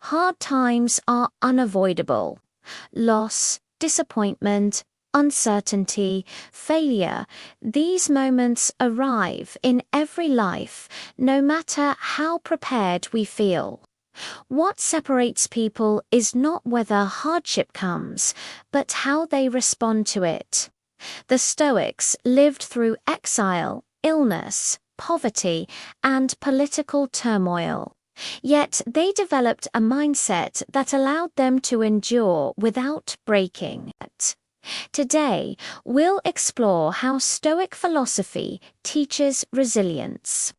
Hard times are unavoidable. Loss, disappointment, uncertainty, failure, these moments arrive in every life, no matter how prepared we feel. What separates people is not whether hardship comes, but how they respond to it. The Stoics lived through exile, illness, poverty, and political turmoil. Yet they developed a mindset that allowed them to endure without breaking. Today, we'll explore how Stoic philosophy teaches resilience.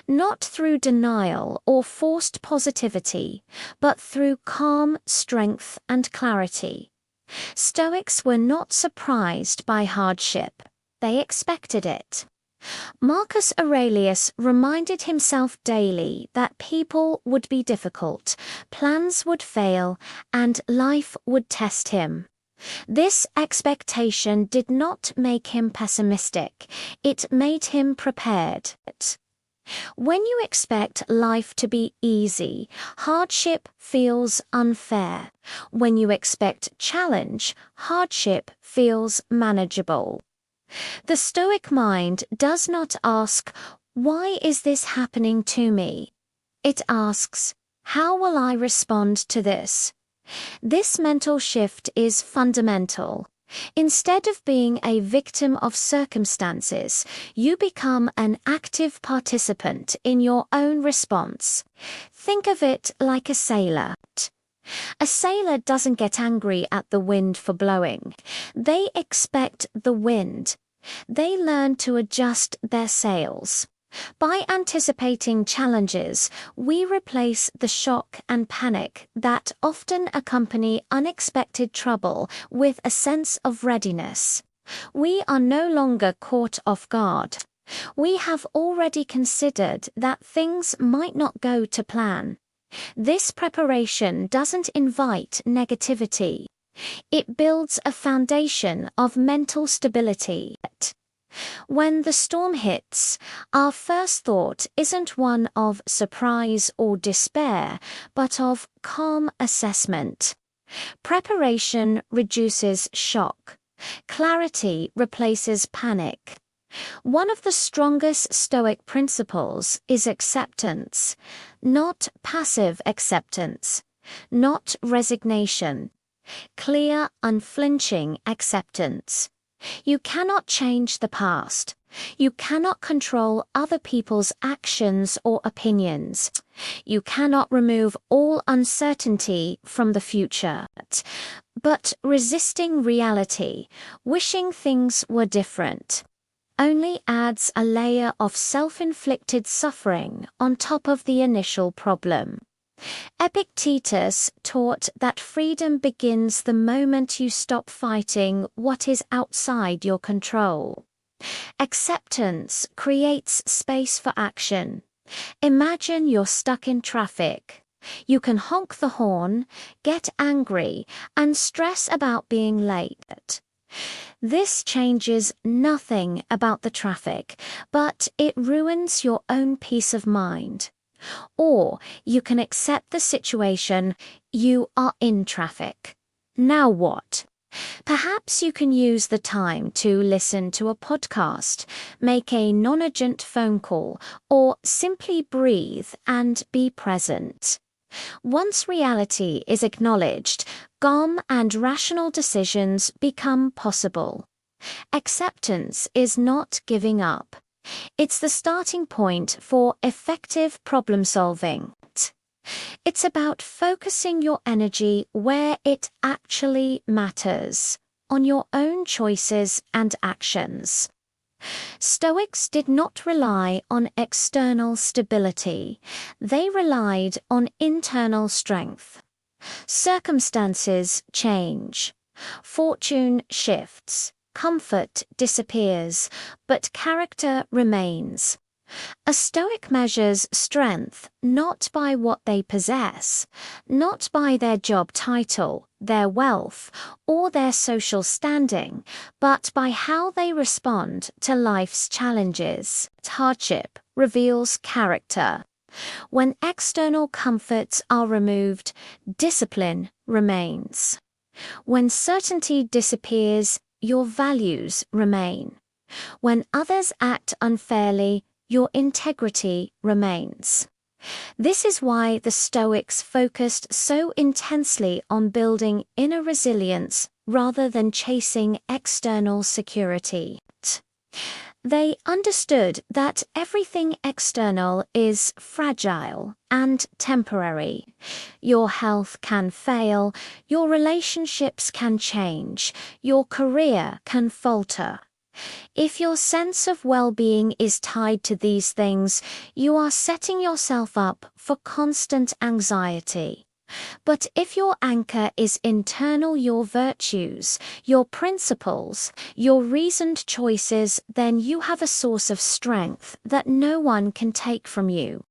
Not through denial or forced positivity, but through calm, strength, and clarity. Stoics were not surprised by hardship. They expected it. Marcus Aurelius reminded himself daily that people would be difficult, plans would fail, and life would test him. This expectation did not make him pessimistic, it made him prepared. When you expect life to be easy, hardship feels unfair. When you expect challenge, hardship feels manageable. The Stoic mind does not ask, "Why is this happening to me?" It asks, "How will I respond to this?" This mental shift is fundamental. Instead of being a victim of circumstances, you become an active participant in your own response. Think of it like a sailor. A sailor doesn't get angry at the wind for blowing. They expect the wind. They learn to adjust their sails. By anticipating challenges, we replace the shock and panic that often accompany unexpected trouble with a sense of readiness. We are no longer caught off guard. We have already considered that things might not go to plan. This preparation doesn't invite negativity. It builds a foundation of mental stability. When the storm hits, our first thought isn't one of surprise or despair, but of calm assessment. Preparation reduces shock. Clarity replaces panic. One of the strongest Stoic principles is acceptance, not passive acceptance, not resignation. Clear, unflinching acceptance. You cannot change the past. You cannot control other people's actions or opinions. You cannot remove all uncertainty from the future. But resisting reality, wishing things were different, only adds a layer of self-inflicted suffering on top of the initial problem. Epictetus taught that freedom begins the moment you stop fighting what is outside your control. Acceptance creates space for action. Imagine you're stuck in traffic. You can honk the horn, get angry, and stress about being late. This changes nothing about the traffic, but it ruins your own peace of mind. Or you can accept the situation, you are in traffic. Now what? Perhaps you can use the time to listen to a podcast, make a non-urgent phone call, or simply breathe and be present. Once reality is acknowledged, calm and rational decisions become possible. Acceptance is not giving up. It's the starting point for effective problem solving. It's about focusing your energy where it actually matters, on your own choices and actions. Stoics did not rely on external stability. They relied on internal strength. Circumstances change. Fortune shifts. Comfort disappears, but character remains. A Stoic measures strength not by what they possess, not by their job title, their wealth, or their social standing, but by how they respond to life's challenges. Hardship reveals character. When external comforts are removed, discipline remains. When certainty disappears, your values remain. When others act unfairly, your integrity remains. This is why the Stoics focused so intensely on building inner resilience rather than chasing external security. They understood that everything external is fragile and temporary. Your health can fail, your relationships can change, your career can falter. If your sense of well-being is tied to these things, you are setting yourself up for constant anxiety. But if your anchor is internal, your virtues, your principles, your reasoned choices, then you have a source of strength that no one can take from you.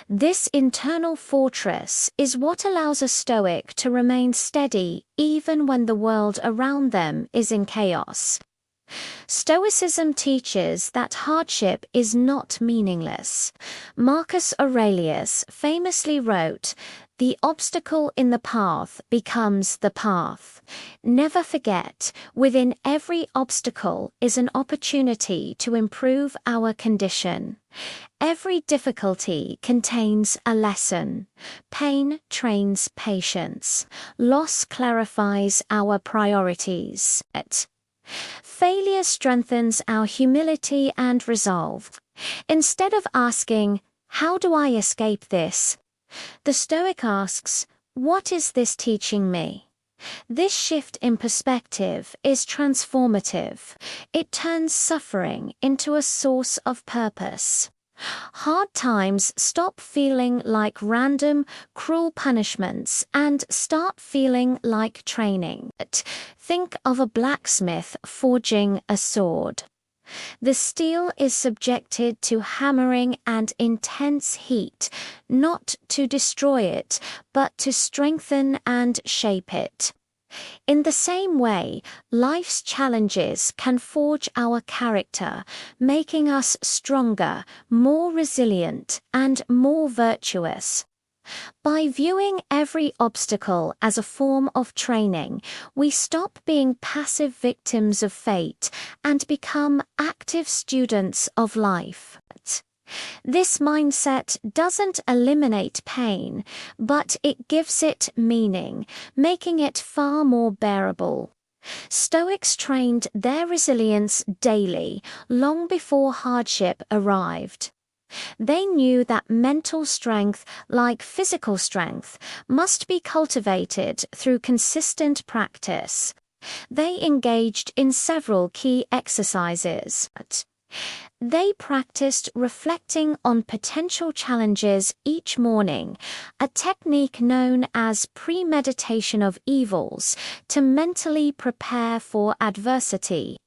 This internal fortress is what allows a Stoic to remain steady even when the world around them is in chaos. Stoicism teaches that hardship is not meaningless. Marcus Aurelius famously wrote, "The obstacle in the path becomes the path." Never forget, within every obstacle is an opportunity to improve our condition. Every difficulty contains a lesson. Pain trains patience. Loss clarifies our priorities. Failure strengthens our humility and resolve. Instead of asking, "How do I escape this?" the Stoic asks, "What is this teaching me?" This shift in perspective is transformative. It turns suffering into a source of purpose. Hard times stop feeling like random, cruel punishments and start feeling like training. Think of a blacksmith forging a sword. The steel is subjected to hammering and intense heat, not to destroy it, but to strengthen and shape it. In the same way, life's challenges can forge our character, making us stronger, more resilient, and more virtuous. By viewing every obstacle as a form of training, we stop being passive victims of fate and become active students of life. This mindset doesn't eliminate pain, but it gives it meaning, making it far more bearable. Stoics trained their resilience daily, long before hardship arrived. They knew that mental strength, like physical strength, must be cultivated through consistent practice. They engaged in several key exercises. They practiced reflecting on potential challenges each morning, a technique known as premeditation of evils, to mentally prepare for adversity.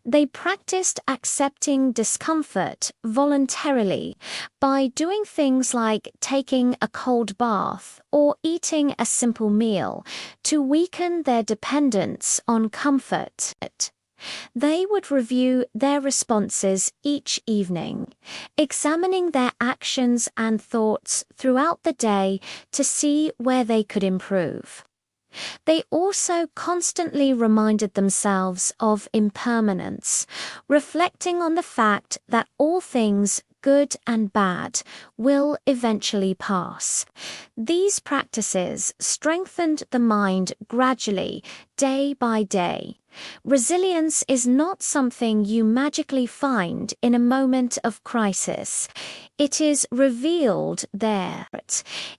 They practiced accepting discomfort voluntarily by doing things like taking a cold bath or eating a simple meal to weaken their dependence on comfort. They would review their responses each evening, examining their actions and thoughts throughout the day to see where they could improve. They also constantly reminded themselves of impermanence, reflecting on the fact that all things, good and bad, will eventually pass. These practices strengthened the mind gradually, day by day. Resilience is not something you magically find in a moment of crisis. It is revealed there.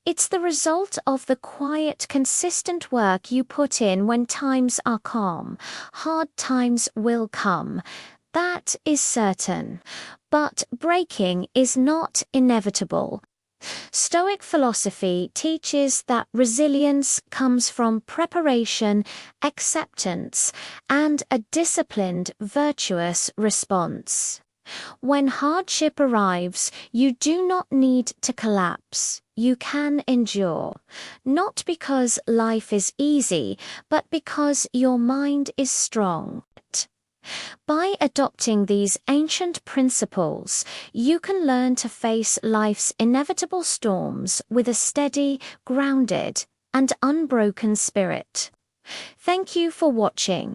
It's the result of the quiet, consistent work you put in when times are calm. Hard times will come. That is certain. But breaking is not inevitable. Stoic philosophy teaches that resilience comes from preparation, acceptance, and a disciplined, virtuous response. When hardship arrives, you do not need to collapse. You can endure, not because life is easy, but because your mind is strong. By adopting these ancient principles, you can learn to face life's inevitable storms with a steady, grounded, and unbroken spirit. Thank you for watching.